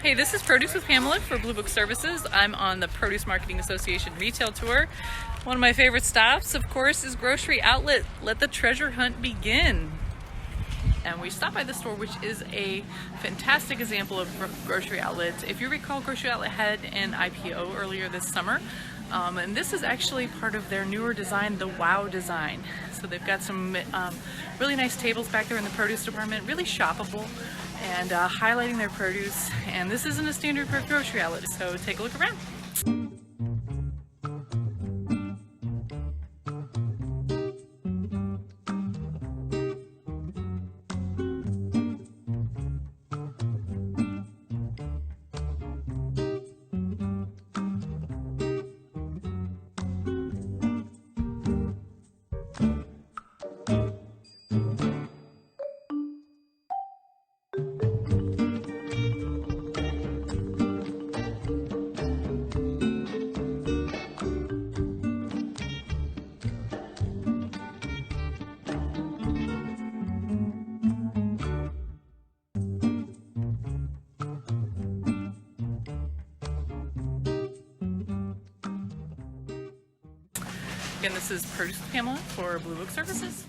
Hey, this is Produce with Pamela for Blue Book Services. I'm on the Produce Marketing Association retail tour. One of my favorite stops, of course, is Grocery Outlet. Let the treasure hunt begin. And we stopped by the store, which is a fantastic example of Grocery Outlet. If you recall, Grocery Outlet had an IPO earlier this summer. And this is actually part of their newer design, the WOW design. So they've got some really nice tables back there in the produce department, really shoppable, and highlighting their produce. And this isn't a standard grocery outlet, so take a look around. Again, this is Produce with Pamela for Blue Book Services.